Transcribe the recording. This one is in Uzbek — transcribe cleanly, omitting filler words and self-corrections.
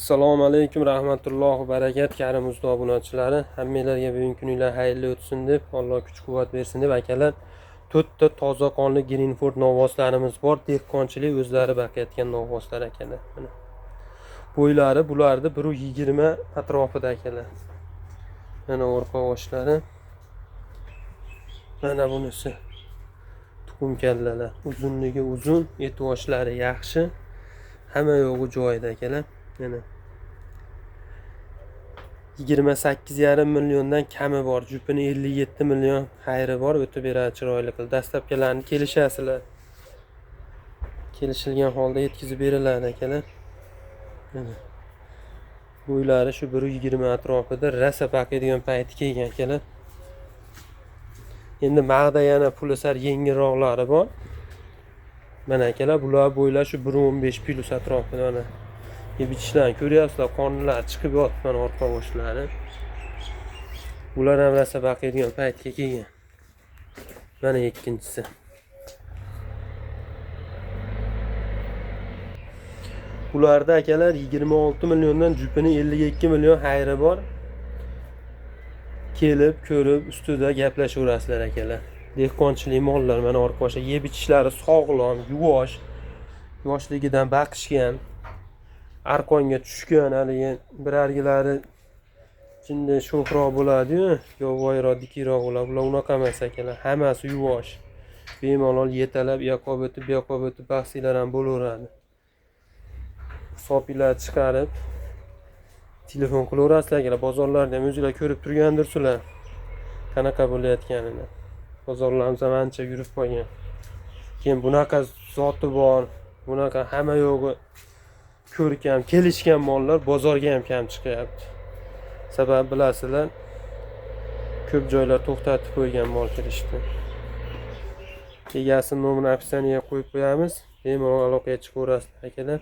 Assalomu alaykum, rahmatullohi va barakatuh, karim usta obunachilari. Hammalarga bugungi kuninglar xayrli o'tsin deb, Alloh kuch-quvvat bersin deb akalar, 4 ta toza qonli Greenford novvoslarimiz bor. Dehqonchilik o'zlari baqayotgan novvoslar akalar. Mana bo'ylari bularni 120 atrofida akalar. Mana orqa oshlari. Mana bunisi tuxum kallalar. Uzunligi uzun, et oshlari yaxshi. Hamma yo'g'i joyida akalar. Mana 28,5 milliondan kami bor. Jupini 57 million xayri bor. O'tib beradi chiroyli qilib. Dastlabkilarni kelishasizlar. Kelishilgan holda yetkazib beriladi akalar. Mana bo'ylari shu 120 atrofida, rasa paqadigan payti kelgan akalar. Endi mag'da yana puli sar yengilroqlari bor. Mana akalar, bular bo'ylar shu 1.15 plus atrofida mana. Bichishlarni ko'ryapsizlar, qonlar chiqib yotibdi mana orqa boshlari. Bular ham rasa baqaydigan paytga kelgan. Mana ikkinchisi. Bularda akalar 26 milliondan jupini 52 million xayri bor. Kelib, ko'rib, ustida gaplashaverasizlar akalar. Dehqonchilik mollar mana orqa boshda yeb ichishlari sog'lom, yuvosh. Yoshligidan baqishgan. Arqonga tushgan haligi birargilari chinda sho'xroq bo'ladi-yu, yovvoyiroq, dikiyroq bo'ladi. Bular unaqa emas akalar. Hammasi yuvosh. Bemalol yetalab, yoqib o'tib, yoqib o'tib bahsinglar ham bo'laveradi. Hisobinglar chiqarib telefon qilaverasizlar akalar. Bozorlarda ham o'zingizlar ko'rib turgandirsizlar. Qanaqa bo'layotganini. Bozorlarimiz ham ancha yurib qolgan. Keyin bunaqa zoti bor, bunaqa hamma yo'g'i ko'rkam, kelishgan mollar bozorga ham kam chiqyapti. Sabab bilasizlar, ko'p joylar to'xtatib qo'ygan mol kirishdi. Egasini nomini opsiyaga qo'yib qo'yamiz. Bemalol aloqaga chiqaverasizlar akalar.